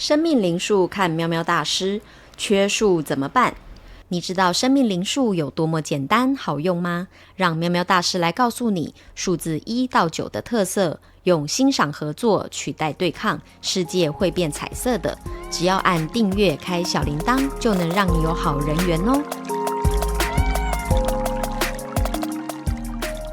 生命灵数看喵喵大师，缺数怎么办？你知道生命灵数有多么简单好用吗？让喵喵大师来告诉你数字1到9的特色，用欣赏合作取代对抗，世界会变彩色的。只要按订阅开小铃铛，就能让你有好人缘哦。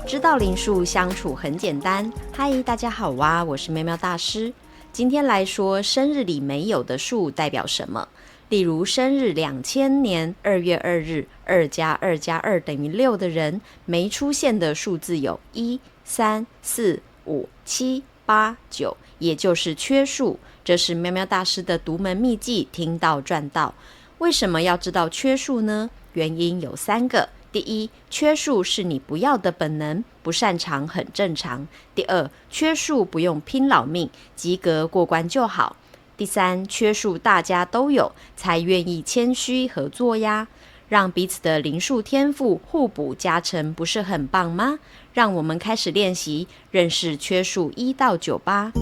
知道灵数相处很简单。嗨，大家好哇，我是喵喵大师。今天来说生日里没有的数代表什么。例如生日2000年2月2日2+2+2等于6的人，没出现的数字有1、3、4、5、7、8、9，也就是缺数。这是喵喵大师的独门秘技，听到赚到。为什么要知道缺数呢？原因有3个。第一，缺数是你不要的本能，不擅长很正常。第二，缺数不用拼老命，及格过关就好。第三，缺数大家都有，才愿意谦虚合作呀。让彼此的灵数天赋互补加成，不是很棒吗？让我们开始练习，认识缺数1到9吧。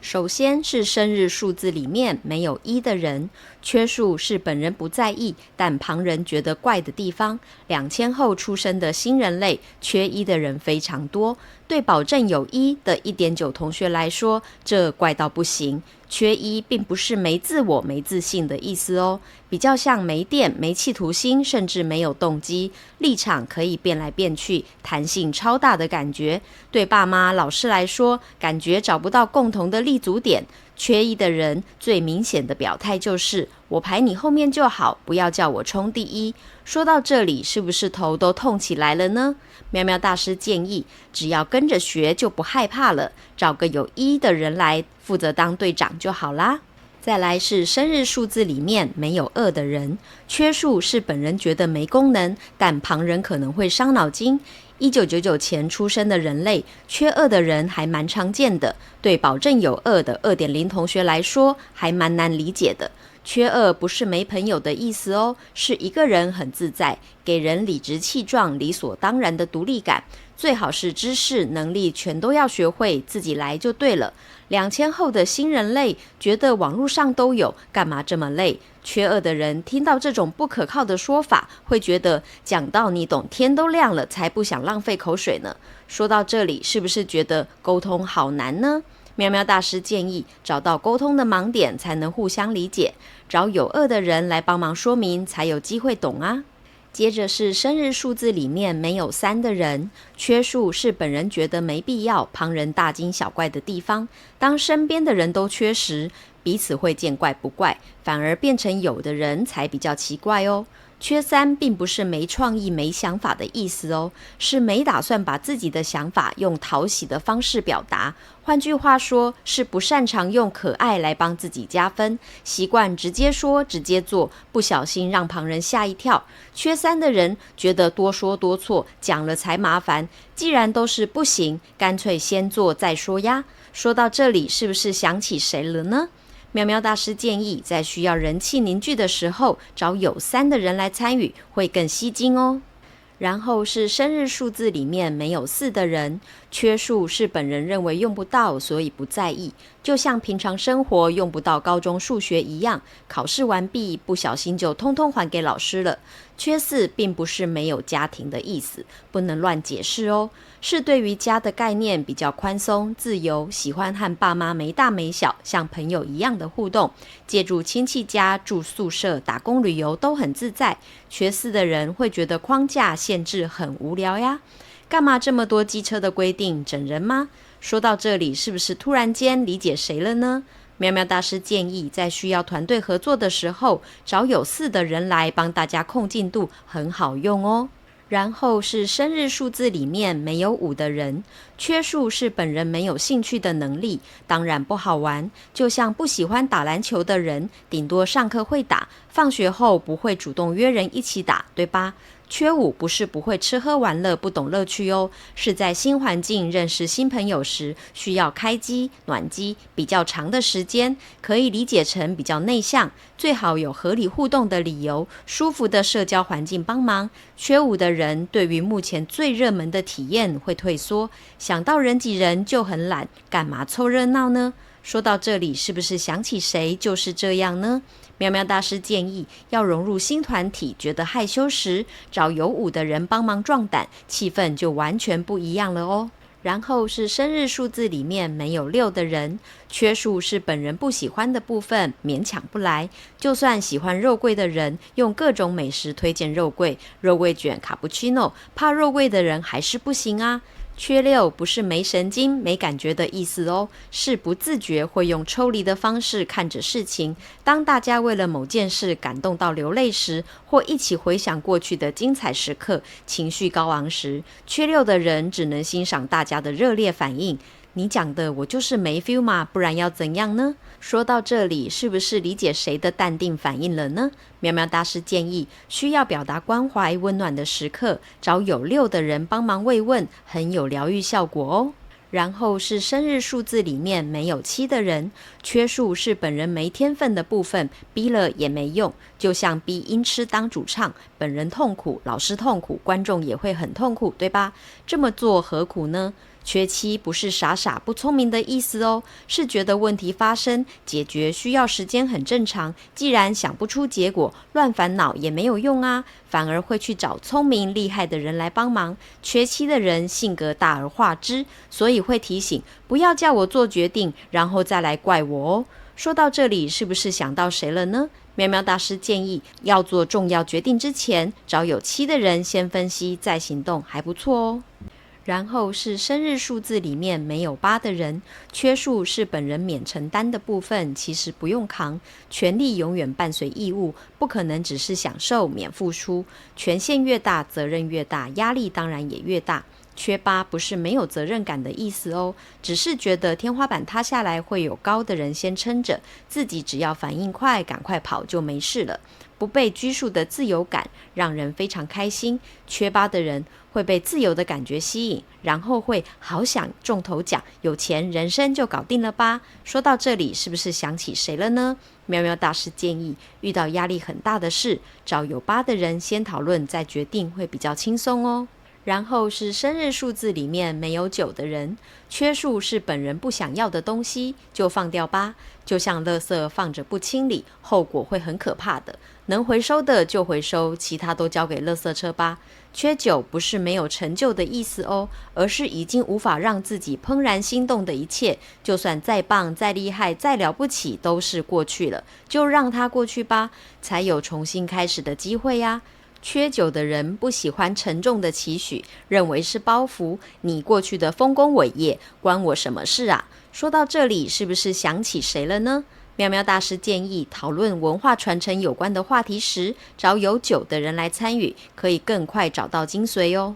首先是生日数字里面没有1的人，缺数是本人不在意，但旁人觉得怪的地方。2000后出生的新人类，缺1的人非常多。对保证有1的1.9同学来说，这怪到不行。缺1并不是没自我、没自信的意思哦，比较像没电、没企图心，甚至没有动机，立场可以变来变去，弹性超大的感觉。对爸妈、老师来说，感觉找不到共同的立足点。缺1的人最明显的表态就是我排你后面就好，不要叫我冲第一。说到这里，是不是头都痛起来了呢？喵喵大师建议，只要跟着学就不害怕了，找个有1的人来负责当队长就好啦。再来是生日数字里面没有2的人，缺数是本人觉得没功能，但旁人可能会伤脑筋。1999前出生的人类，缺2的人还蛮常见的，对保证有2的2.0同学来说，还蛮难理解的。缺2不是没朋友的意思哦，是一个人很自在，给人理直气壮、理所当然的独立感。最好是知识、能力全都要学会，自己来就对了。2000后的新人类觉得网络上都有，干嘛这么累？缺2的人听到这种不可靠的说法，会觉得讲到你懂天都亮了，才不想浪费口水呢。说到这里，是不是觉得沟通好难呢？喵喵大师建议找到沟通的盲点，才能互相理解，找有2的人来帮忙说明，才有机会懂啊。接着是生日数字里面没有3的人，缺数是本人觉得没必要，旁人大惊小怪的地方。当身边的人都缺时，彼此会见怪不怪，反而变成有的人才比较奇怪哦。缺3并不是没创意、没想法的意思哦，是没打算把自己的想法用讨喜的方式表达。换句话说，是不擅长用可爱来帮自己加分，习惯直接说、直接做，不小心让旁人吓一跳。缺3的人觉得多说多错，讲了才麻烦。既然都是不行，干脆先做再说呀。说到这里，是不是想起谁了呢？喵喵大师建议，在需要人气凝聚的时候，找有3的人来参与，会更吸睛哦。然后是生日数字里面没有4的人，缺数是本人认为用不到，所以不在意。就像平常生活用不到高中数学一样，考试完毕不小心就通通还给老师了。缺4并不是没有家庭的意思，不能乱解释哦，是对于家的概念比较宽松自由，喜欢和爸妈没大没小，像朋友一样的互动，借住亲戚家、住宿舍、打工旅游都很自在。缺4的人会觉得框架限制很无聊呀，干嘛这么多机车的规定，整人吗？说到这里，是不是突然间理解谁了呢？喵喵大师建议，在需要团队合作的时候，找有4的人来帮大家控进度，很好用哦。然后是生日数字里面没有5的人，缺数是本人没有兴趣的能力，当然不好玩。就像不喜欢打篮球的人，顶多上课会打，放学后不会主动约人一起打，对吧？缺5不是不会吃喝玩乐、不懂乐趣哦，是在新环境认识新朋友时，需要开机、暖机比较长的时间，可以理解成比较内向，最好有合理互动的理由，舒服的社交环境帮忙。缺5的人对于目前最热门的体验会退缩，想到人挤人就很懒，干嘛凑热闹呢？说到这里，是不是想起谁就是这样呢？喵喵大师建议，要融入新团体觉得害羞时，找有舞的人帮忙壮胆，气氛就完全不一样了哦。然后是生日数字里面没有6的人，缺数是本人不喜欢的部分，勉强不来。就算喜欢肉桂的人，用各种美食推荐肉桂、肉桂卷、卡布奇诺，怕肉桂的人还是不行啊。缺6不是没神经、没感觉的意思哦，是不自觉会用抽离的方式看着事情。当大家为了某件事感动到流泪时，或一起回想过去的精彩时刻，情绪高昂时，缺6的人只能欣赏大家的热烈反应。你讲的我就是没 feel 嘛，不然要怎样呢？说到这里，是不是理解谁的淡定反应了呢？喵喵大师建议，需要表达关怀温暖的时刻，找有6的人帮忙慰问，很有疗愈效果哦。然后是生日数字里面没有7的人，缺数是本人没天分的部分，逼了也没用，就像逼音痴当主唱，本人痛苦，老师痛苦，观众也会很痛苦，对吧？这么做何苦呢？缺7不是傻傻不聪明的意思哦，是觉得问题发生，解决需要时间很正常。既然想不出结果，乱烦恼也没有用啊，反而会去找聪明厉害的人来帮忙。缺7的人性格大而化之，所以会提醒不要叫我做决定，然后再来怪我哦。说到这里，是不是想到谁了呢？喵喵大师建议，要做重要决定之前，找有7的人先分析再行动，还不错哦。然后是生日数字里面没有8的人，缺数是本人免承担的部分，其实不用扛，权利永远伴随义务，不可能只是享受免付出，权限越大，责任越大，压力当然也越大。缺8不是没有责任感的意思哦，只是觉得天花板塌下来会有高的人先撑着，自己只要反应快，赶快跑就没事了。不被拘束的自由感让人非常开心，缺8的人会被自由的感觉吸引，然后会好想中头奖，有钱人生就搞定了吧。说到这里，是不是想起谁了呢？喵喵大师建议，遇到压力很大的事，找有8的人先讨论再决定，会比较轻松哦。然后是生日数字里面没有9的人，缺数是本人不想要的东西，就放掉吧。就像垃圾放着不清理，后果会很可怕的。能回收的就回收，其他都交给垃圾车吧。缺9不是没有成就的意思哦，而是已经无法让自己怦然心动的一切，就算再棒、再厉害、再了不起，都是过去了，就让它过去吧，才有重新开始的机会呀。缺9的人不喜欢沉重的期许，认为是包袱，你过去的丰功伟业关我什么事啊？说到这里，是不是想起谁了呢？喵喵大师建议，讨论文化传承有关的话题时，找有9的人来参与，可以更快找到精髓哦。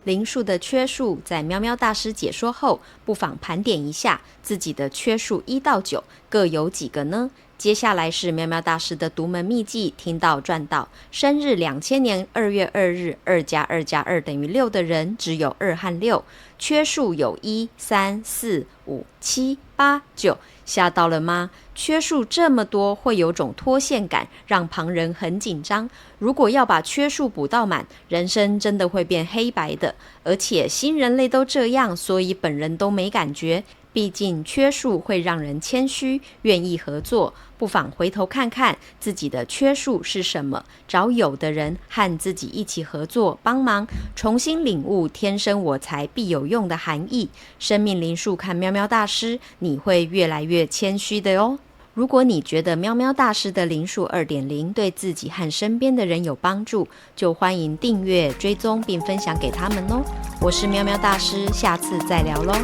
灵数的缺数，在喵喵大师解说后，不妨盘点一下自己的缺数1到9各有几个呢？接下来是喵喵大师的独门秘技，听到赚到。生日2000年2月2日，2+2+2等于6的人，只有2和6，缺数有1、3、4、5、7、8、9，吓到了吗？缺数这么多，会有种脱线感，让旁人很紧张。如果要把缺数补到满，人生真的会变黑白的。而且新人类都这样，所以本人都没感觉。毕竟缺数会让人谦虚，愿意合作，不妨回头看看自己的缺数是什么，找有的人和自己一起合作帮忙，重新领悟天生我材必有用的含义。生命灵数看喵喵大师，你会越来越谦虚的哦。如果你觉得喵喵大师的灵数 2.0 对自己和身边的人有帮助，就欢迎订阅、追踪并分享给他们哦。我是喵喵大师，下次再聊咯。